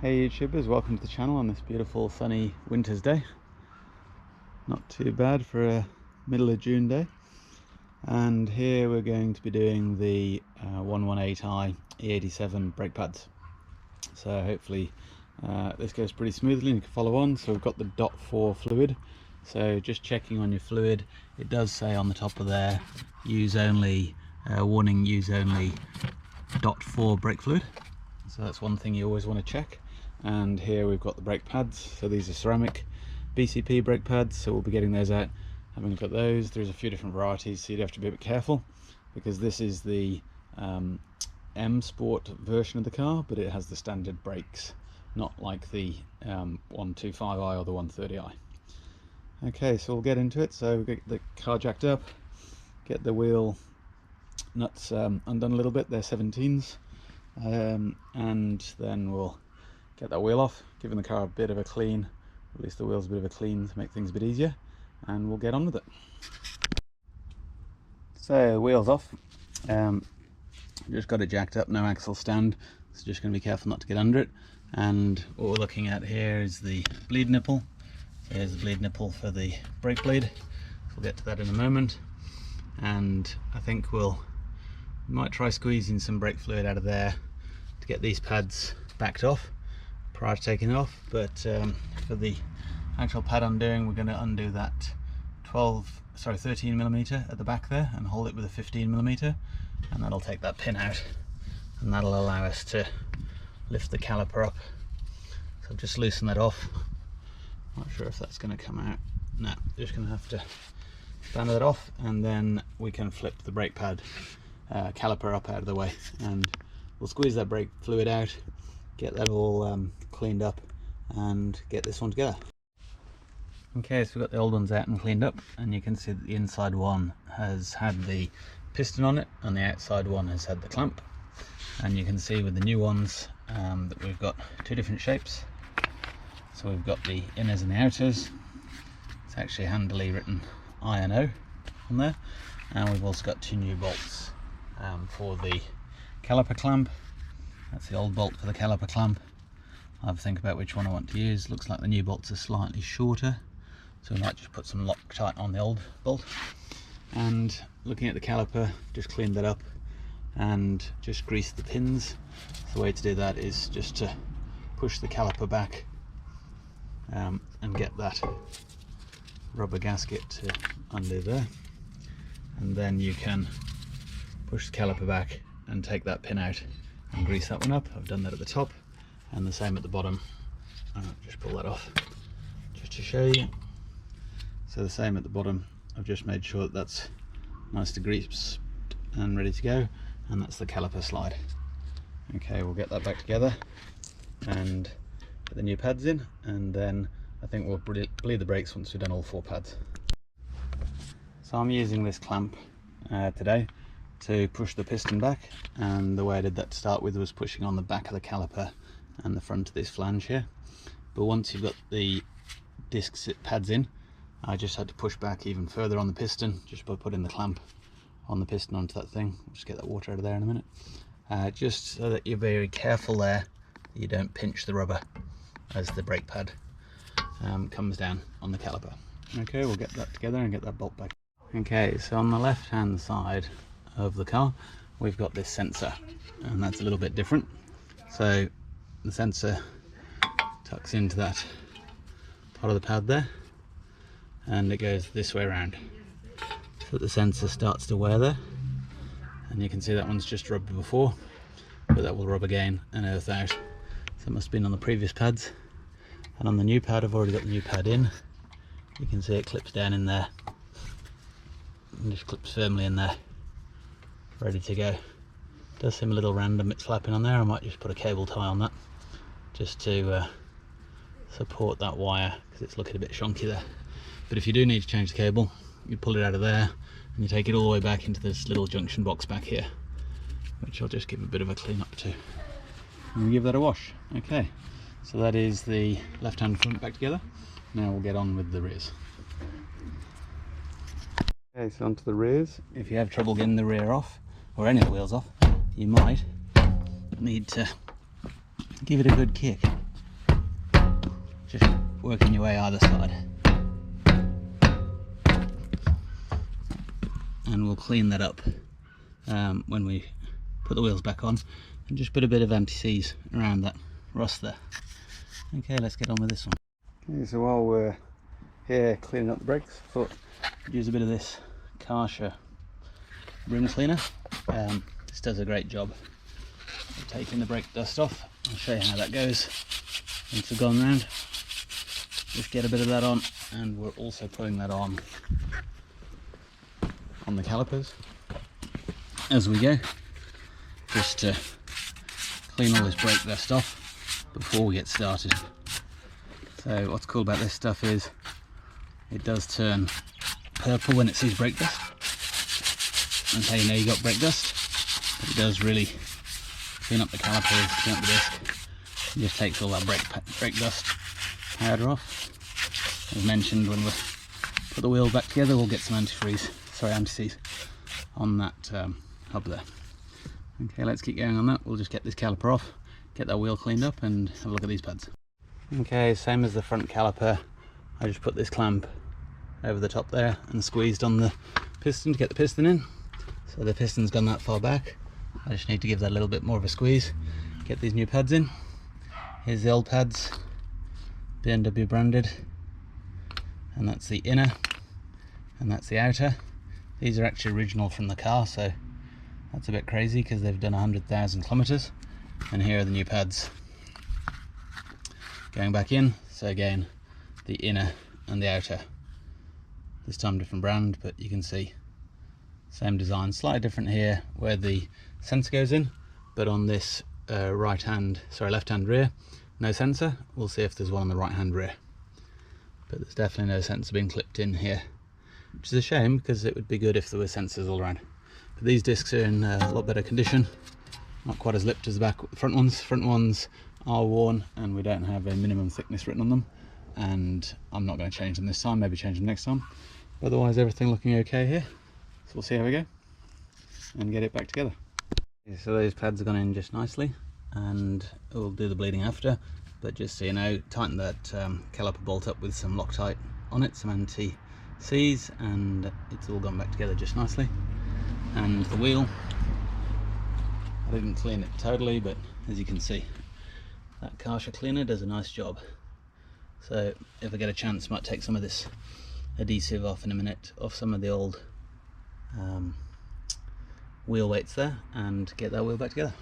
Hey YouTubers, welcome to the channel on this beautiful sunny winter's day. Not too bad for a middle of June day. And here we're going to be doing the 118i E87 brake pads. So hopefully this goes pretty smoothly and you can follow on. So we've got the .4 fluid. So just checking on your fluid, it does say on the top of there, use only, warning, use only .4 brake fluid. So that's one thing you always want to check. And here we've got the brake pads. So these are ceramic BCP brake pads, so we'll be getting those out, having a look at those. There's a few different varieties, so you'd have to be a bit careful because this is the M Sport version of the car, but it has the standard brakes, not like the 125i or the 130i. Okay, so we'll get into it. So we'll get the car jacked up, get the wheel nuts undone a little bit, they're 17s, and then we'll get that wheel off, giving the car a bit of a clean, at least the wheels a bit of a clean to make things a bit easier, and we'll get on with it. So the wheel's off, just got it jacked up, no axle stand, so just going to be careful not to get under it. And what we're looking at here is the bleed nipple. So here's the bleed nipple for the brake blade, we'll get to that in a moment. And I think we might try squeezing some brake fluid out of there to get these pads backed off prior to taking it off. But for the actual pad undoing, we're going to undo that 13mm at the back there and hold it with a 15mm, and that'll take that pin out and that'll allow us to lift the caliper up. So I'll just loosen that off. Not sure if that's going to come out. No, just going to have to band that off, and then we can flip the brake pad caliper up out of the way, and we'll squeeze that brake fluid out, get that all cleaned up, and get this one together. Okay, so we've got the old ones out and cleaned up, and you can see that the inside one has had the piston on it and the outside one has had the clamp. And you can see with the new ones that we've got two different shapes. So we've got the inners and the outers. It's actually handily written I&O on there, and we've also got two new bolts for the caliper clamp. That's the old bolt for the caliper clamp. I'll have to think about which one I want to use. Looks like the new bolts are slightly shorter, so we might just put some Loctite on the old bolt. And looking at the caliper, just cleaned that up and just grease the pins. The way to do that is just to push the caliper back and get that rubber gasket to undo there, and then you can push the caliper back and take that pin out and grease that one up. I've done that at the top and the same at the bottom. Just pull that off just to show you. So the same at the bottom, I've just made sure that that's nice to grease and ready to go, and that's the caliper slide. Okay, we'll get that back together and get the new pads in, and then I think we'll bleed the brakes once we've done all 4 pads. So I'm using this clamp today to push the piston back, and the way I did that to start with was pushing on the back of the caliper and the front of this flange here. But once you've got the disc pads in, I just had to push back even further on the piston just by putting the clamp on the piston onto that thing. I'll just get that water out of there in a minute. Just so that you're very careful there, you don't pinch the rubber as the brake pad comes down on the caliper. Okay, we'll get that together and get that bolt back. Okay, so on the left hand side of the car we've got this sensor, and that's a little bit different. So the sensor tucks into that part of the pad there, and it goes this way around, so the sensor starts to wear there, and you can see that one's just rubbed before, but that will rub again and earth out. So it must have been on the previous pads. And on the new pad, I've already got the new pad in. You can see it clips down in there and just clips firmly in there, ready to go. Does seem a little random, it's flapping on there. I might just put a cable tie on that just to support that wire, because it's looking a bit shonky there. But if you do need to change the cable, you pull it out of there and you take it all the way back into this little junction box back here, which I'll just give a bit of a clean up to, and we'll give that a wash. Okay, so that is the left hand front back together. Now we'll get on with the rears. Okay, so onto the rears. If you have trouble getting the rear off, or any of the wheels off, you might need to give it a good kick. working your way either side. And we'll clean that up when we put the wheels back on, and just put a bit of anti-seize around that rust there. Okay, let's get on with this one. Okay, so while we're here cleaning up the brakes, I thought I'd use a bit of this Karcher rim cleaner. This does a great job of taking the brake dust off. I'll show you how that goes once we've gone round. Just get a bit of that on, and we're also putting that on the calipers as we go, just to clean all this brake dust off before we get started. So what's cool about this stuff is it does turn purple when it sees brake dust. That's how you know you got brake dust. But it does really clean up the calipers, clean up the disc. It just takes all that brake dust powder off. As mentioned, when we put the wheel back together, we'll get some anti-seize on that hub there. Okay, let's keep going on that. We'll just get this caliper off, get that wheel cleaned up, and have a look at these pads. Okay, same as the front caliper, I just put this clamp over the top there and squeezed on the piston to get the piston in. So the piston's gone that far back. I just need to give that a little bit more of a squeeze, get these new pads in. Here's the old pads, BMW branded, and that's the inner and that's the outer. These are actually original from the car, so that's a bit crazy because they've done 100,000 kilometers. And here are the new pads going back in. So again, the inner and the outer, this time different brand, but you can see same design, slightly different here where the sensor goes in, but on this left hand rear, no sensor. We'll see if there's one on the right hand rear, but there's definitely no sensor being clipped in here, which is a shame because it would be good if there were sensors all around. But these discs are in a lot better condition, not quite as lipped as the front ones. Front ones are worn and we don't have a minimum thickness written on them, and I'm not going to change them this time, maybe change them next time. But otherwise everything looking okay here, so we'll see how we go and get it back together. Okay, so those pads have gone in just nicely, and we'll do the bleeding after, but just so you know, tighten that caliper bolt up with some Loctite on it, some anti-seize, and it's all gone back together just nicely. And the wheel, I didn't clean it totally, but as you can see, that Karcher cleaner does a nice job. So if I get a chance, I might take some of this adhesive off in a minute, off some of the old wheel weights there, and get that wheel back together.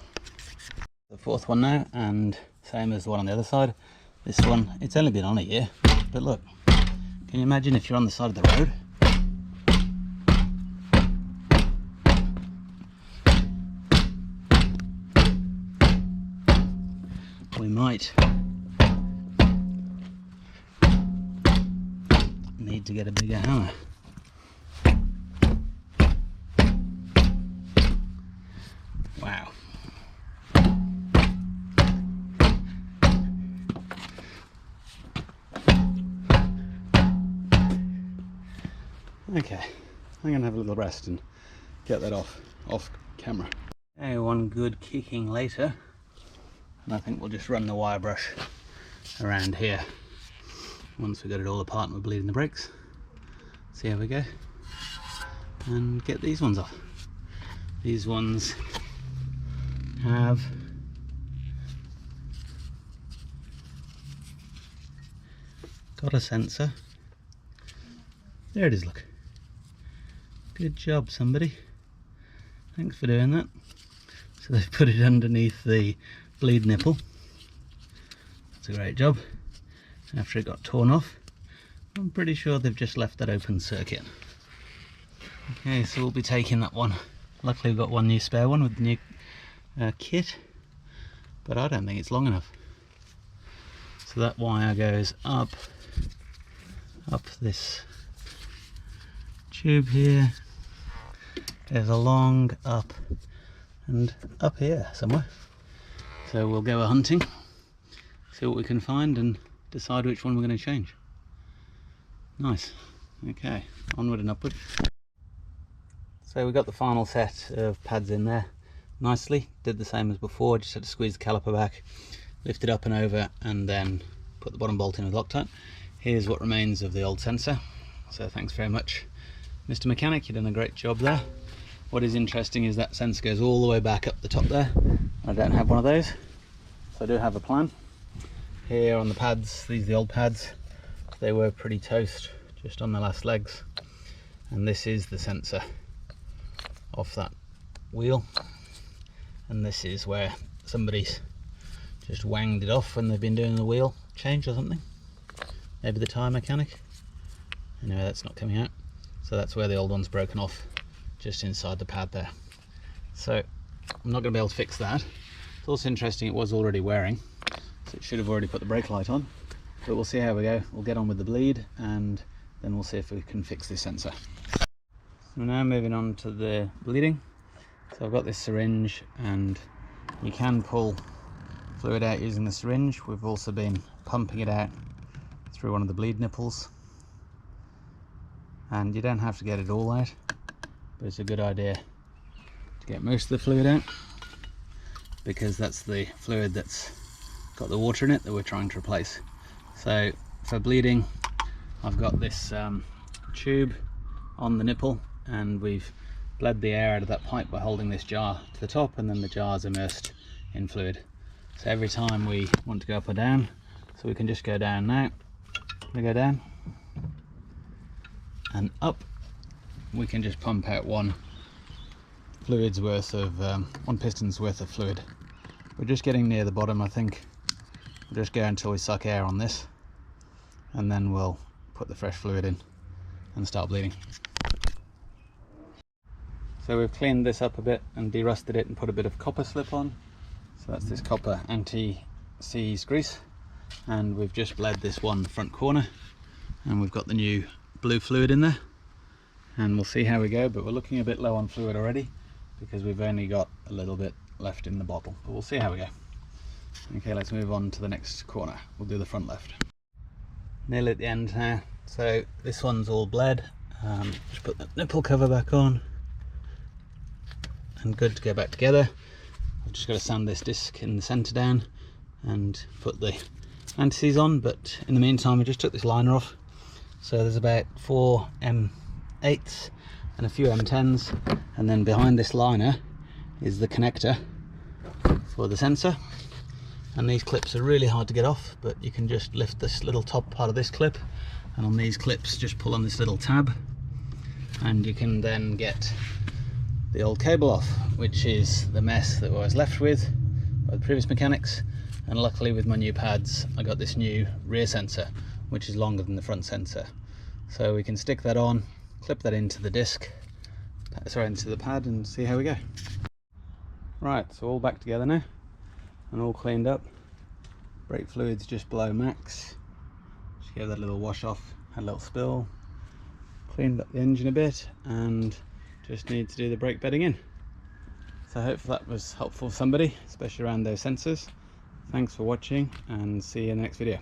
The fourth one now, and same as the one on the other side. This one, it's only been on a year, but look, can you imagine if you're on the side of the road? We might need to get a bigger hammer. Wow. Okay, I'm gonna have a little rest and get that off camera. Okay, one good kicking later, and I think we'll just run the wire brush around here once we got it all apart and we're bleeding the brakes. See how we go, and get these ones off. These ones have got a sensor. There it is, look. Good job, somebody. Thanks for doing that. So they've put it underneath the bleed nipple. That's a great job. After it got torn off, I'm pretty sure they've just left that open circuit. Okay, so we'll be taking that one. Luckily we've got one new spare one with the new kit, but I don't think it's long enough. So that wire goes up this tube here, goes along, up, and up here somewhere. So we'll go hunting, see what we can find, and decide which one we're going to change. Nice. Okay, onward and upward. So we got the final set of pads in there nicely. Did the same as before, just had to squeeze the caliper back, lift it up and over, and then put the bottom bolt in with Loctite. Here's what remains of the old sensor. So thanks very much, Mr. Mechanic, you've done a great job there. What is interesting is that sensor goes all the way back up the top there. I don't have one of those, so I do have a plan. Here on the pads, these are the old pads, they were pretty toast just on the last legs, and this is the sensor off that wheel, and this is where somebody's just wanged it off when they've been doing the wheel change or something, maybe the tyre mechanic. Anyway, that's not coming out, so that's where the old one's broken off, just inside the pad there. So I'm not going to be able to fix that. It's also interesting, it was already wearing, so it should have already put the brake light on, but we'll see how we go. We'll get on with the bleed and then we'll see if we can fix this sensor. So now moving on to the bleeding. So I've got this syringe, and you can pull fluid out using the syringe. We've also been pumping it out through one of the bleed nipples, and you don't have to get it all out, but it's a good idea to get most of the fluid out, because that's the fluid that's got the water in it that we're trying to replace. So for bleeding, I've got this tube on the nipple, and we've bled the air out of that pipe by holding this jar to the top, and then the jar's immersed in fluid. So every time we want to go up or down, so we can just go down now, we go down and up, we can just pump out one piston's worth of fluid. We're just getting near the bottom, I think. We'll just go until we suck air on this, and then we'll put the fresh fluid in and start bleeding. So we've cleaned this up a bit and de-rusted it and put a bit of copper slip on. So that's this copper anti-seize grease, and we've just bled this one front corner, and we've got the new blue fluid in there, and we'll see how we go. But we're looking a bit low on fluid already because we've only got a little bit left in the bottle, but we'll see how we go. Okay, let's move on to the next corner. We'll do the front left. Nearly at the end now. So this one's all bled. Just put the nipple cover back on, and good to go back together. I've just got to sand this disc in the centre down and put the anti-seize on, but in the meantime I just took this liner off. So there's about 4 M8s and a few M10s, and then behind this liner is the connector for the sensor, and these clips are really hard to get off, but you can just lift this little top part of this clip, and on these clips just pull on this little tab, and you can then get the old cable off, which is the mess that I was left with by the previous mechanics. And luckily with my new pads I got this new rear sensor, which is longer than the front sensor, so we can stick that on, clip that into the disc, into the pad, and see how we go. Right, so all back together now and all cleaned up. Brake fluid's just below max. Just gave that a little wash off, had a little spill, cleaned up the engine a bit, and just need to do the brake bedding in. So I hope that was helpful for somebody, especially around those sensors. Thanks for watching, and see you in the next video.